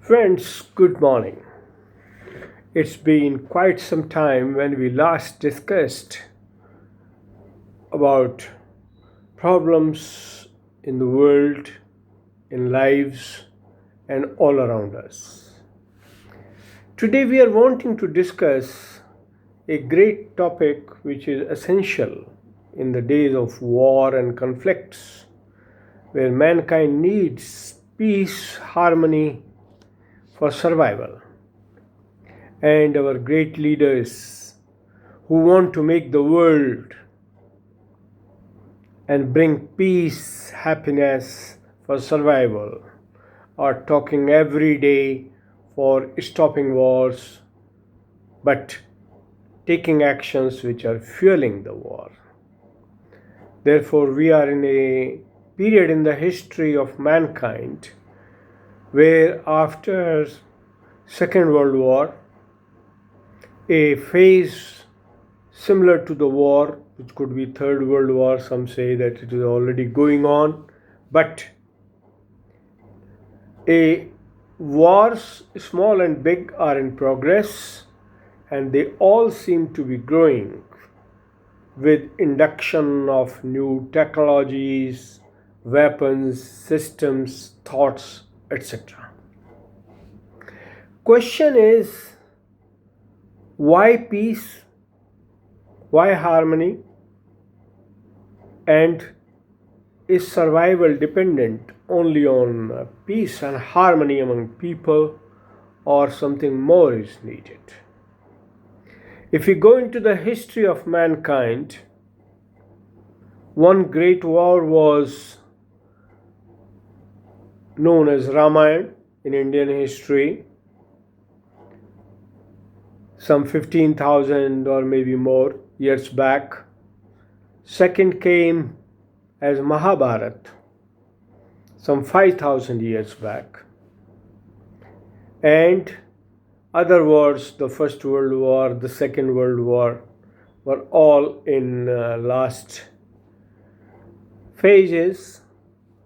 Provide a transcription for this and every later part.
Friends, good morning. It's been quite some time when we last discussed about problems in the world, in lives, and all around us. Today we are wanting to discuss a great topic which is essential in the days of war and conflicts, where mankind needs peace, harmony for survival. And our great leaders who want to make the world and bring peace, happiness for survival are talking every day for stopping wars, but taking actions which are fueling the war. Therefore, we are in a period in the history of mankind where after Second World War, a phase similar to the war, which could be Third World War, some say that it is already going on, but a wars, small and big, are in progress, and they all seem to be growing with induction of new technologies, weapons, systems, thoughts, etc. Question is, why peace? Why harmony? And is survival dependent only on peace and harmony among people, or something more is needed? If we go into the history of mankind, one great war was known as Ramayana in Indian history, some 15,000 or maybe more years back. Second came as Mahabharat, some 5,000 years back. And other wars, the First World War, the Second World War, were all in last phases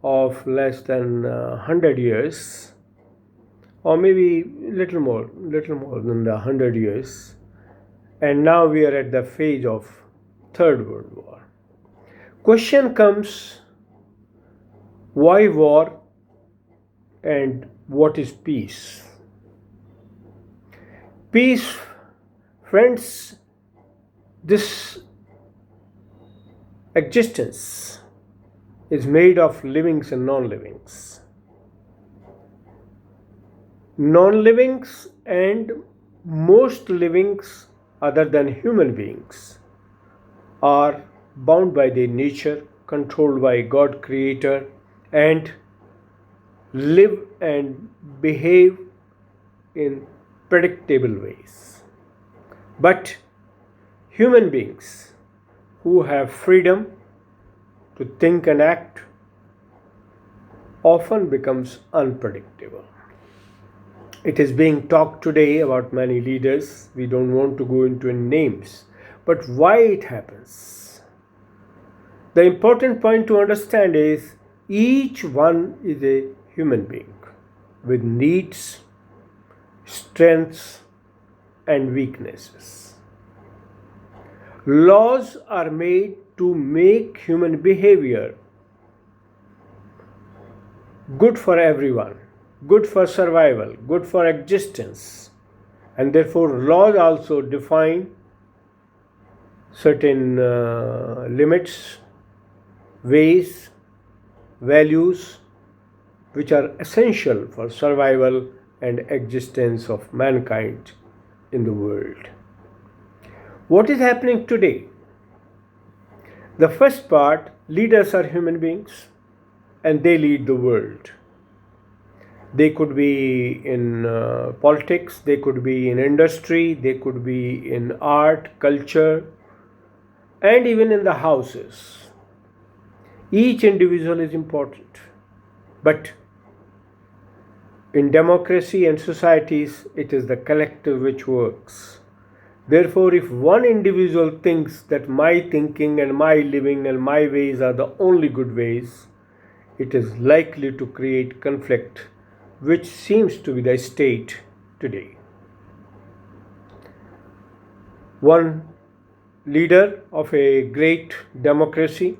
of less than 100 years, or maybe little more than the 100 years. And now we are at the phase of Third World War. Question comes, why war and what is peace? Peace, friends, this existence is made of livings and non-livings. Non-livings and most livings other than human beings are bound by their nature, controlled by God Creator, and live and behave in predictable ways. But human beings who have freedom to think and act often becomes unpredictable. It is being talked today about many leaders. We don't want to go into any names, but why it happens? The important point to understand is each one is a human being with needs, strengths, and weaknesses. Laws are made to make human behavior good for everyone, good for survival, good for existence, and therefore laws also define certain limits, ways, values which are essential for survival and existence of mankind in the world. What is happening today? The first part, leaders are human beings and they lead the world. They could be in politics, they could be in industry, they could be in art, culture, and even in the houses. Each individual is important. But in democracy and societies, it is the collective which works. Therefore, if one individual thinks that my thinking and my living and my ways are the only good ways, it is likely to create conflict which seems to be the state today. One leader of a great democracy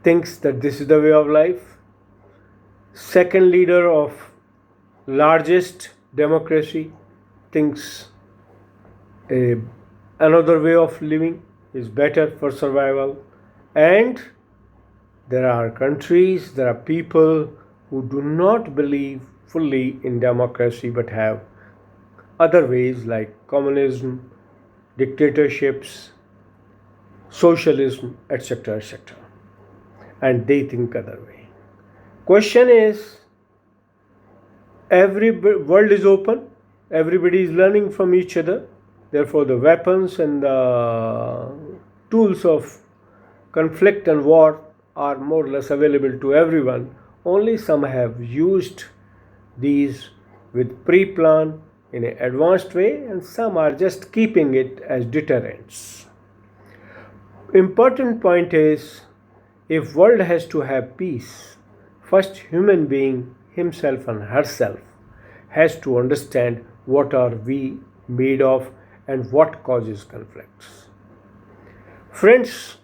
thinks that this is the way of life. Second leader of largest democracy thinks another way of living is better for survival. And there are countries, there are people who do not believe fully in democracy but have other ways like communism, dictatorships, socialism, etc., etc. And they think other way. Question is, every world is open, everybody is learning from each other, therefore the weapons and the tools of conflict and war are more or less available to everyone. Only some have used these with pre-plan in an advanced way, and some are just keeping it as deterrents. Important point is, if world has to have peace, first human being himself and herself has to understand what are we made of and what causes conflicts. Friends,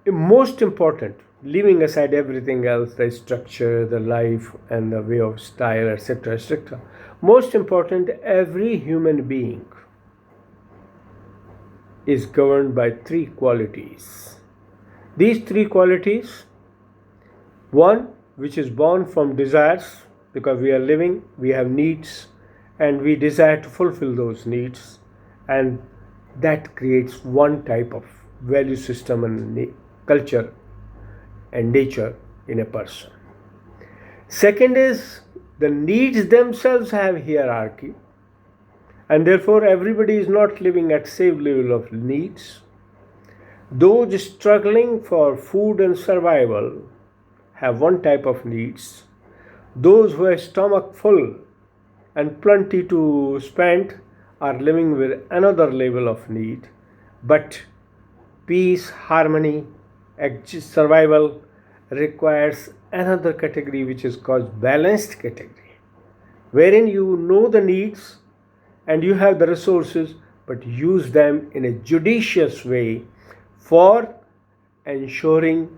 most important, leaving aside everything else, the structure, the life and the way of style, etc., etc., most important, every human being is governed by three qualities. These three qualities, one, which is born from desires, because we are living, we have needs, and we desire to fulfill those needs, and that creates one type of value system and culture and nature in a person. Second is, the needs themselves have hierarchy, and therefore everybody is not living at same level of needs. Those struggling for food and survival have one type of needs. Those who have stomach full and plenty to spend are living with another level of need. But peace, harmony, survival requires another category, which is called balanced category, wherein you know the needs and you have the resources, but use them in a judicious way for ensuring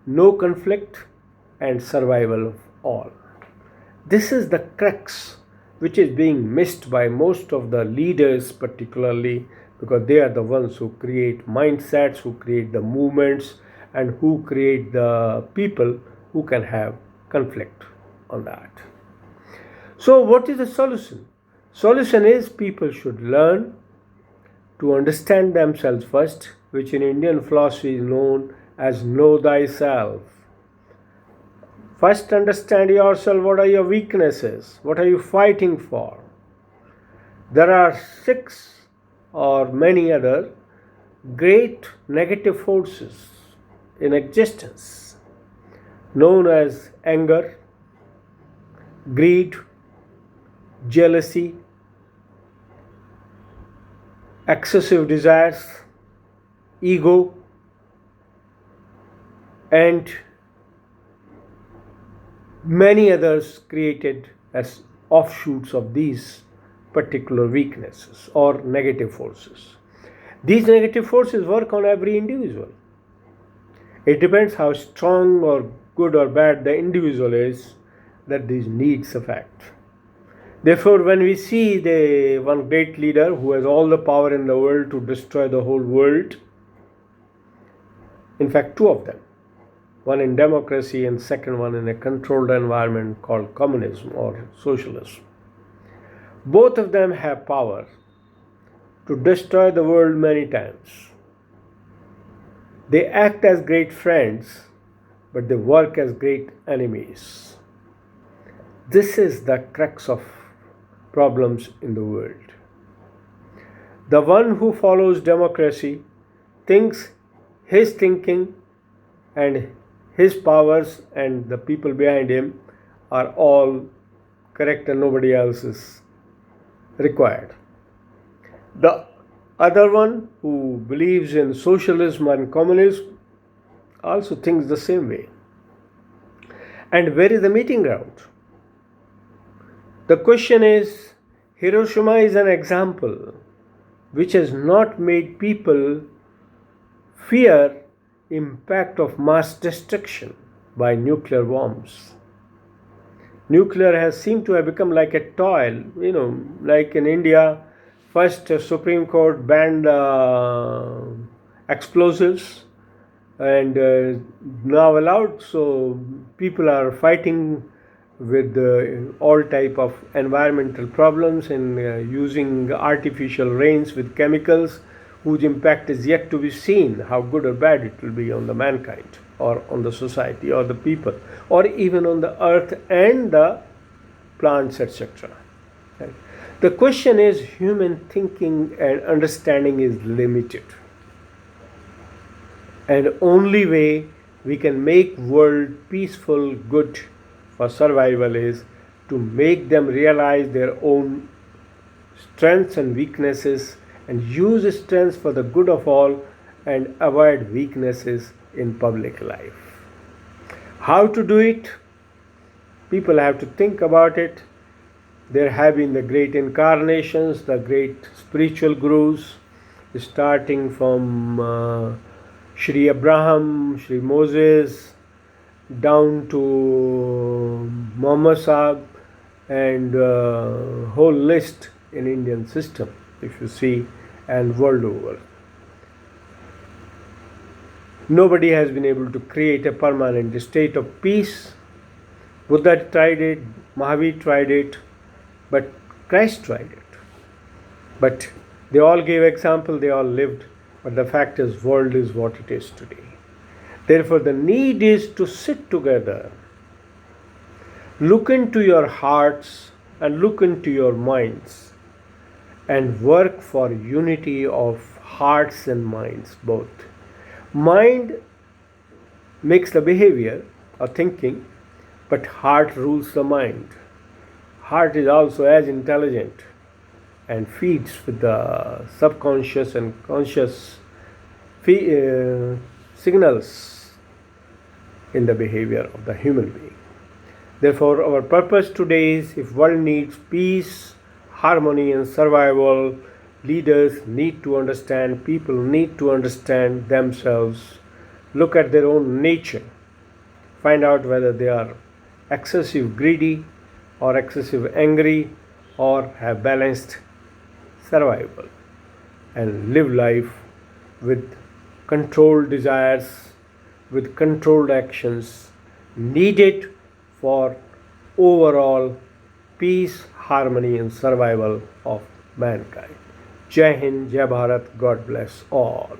no conflict and survival of all. This is the crux which is being missed by most of the leaders, particularly because they are the ones who create mindsets, who create the movements, and who create the people who can have conflict on that. So what is the solution? Solution is, people should learn to understand themselves first, which in Indian philosophy is known as know thyself. First understand yourself. What are your weaknesses? What are you fighting for? There are 6 or many other great negative forces in existence, known as anger, greed, jealousy, excessive desires, ego, and many others created as offshoots of these particular weaknesses or negative forces. These negative forces work on every individual. It depends how strong or good or bad the individual is that these needs affect. Therefore, when we see the one great leader who has all the power in the world to destroy the whole world, in fact 2 of them, one in democracy and second one in a controlled environment called communism or socialism, both of them have power to destroy the world many times. They act as great friends, but they work as great enemies. This is the crux of problems in the world. The one who follows democracy thinks his thinking and his powers and the people behind him are all correct and nobody else is required. The other one who believes in socialism and communism also thinks the same way. And where is the meeting ground? The question is, Hiroshima is an example which has not made people fear impact of mass destruction by nuclear bombs. Nuclear has seemed to have become like a toy, like in India, first Supreme Court banned explosives and now allowed, so people are fighting with all type of environmental problems and using artificial rains with chemicals whose impact is yet to be seen, how good or bad it will be on the mankind or on the society or the people or even on the earth and the plants, etc. Right? The question is, human thinking and understanding is limited, and only way we can make world peaceful, good for survival is to make them realize their own strengths and weaknesses and use strengths for the good of all and avoid weaknesses in public life. How to do it? People have to think about it. There have been the great incarnations, the great spiritual gurus, starting from Sri Abraham, Sri Moses, down to Muhammad Sahib, and whole list in Indian system, if you see, and world over. Nobody has been able to create a permanent state of peace. Buddha tried it, Mahavir tried it, but Christ tried it. But they all gave example, they all lived, but the fact is, world is what it is today. Therefore, the need is to sit together, look into your hearts and look into your minds, and work for unity of hearts and minds both. Mind makes the behavior or thinking, but heart rules the mind. Heart is also as intelligent and feeds with the subconscious and conscious signals in the behavior of the human being. Therefore, our purpose today is, if world needs peace, harmony and survival, leaders need to understand, people need to understand themselves, look at their own nature, find out whether they are excessive greedy or excessive angry or have balanced survival, and live life with controlled desires, with controlled actions needed for overall peace, harmony and survival of mankind. Jai Hind, Jai Bharat, God bless all.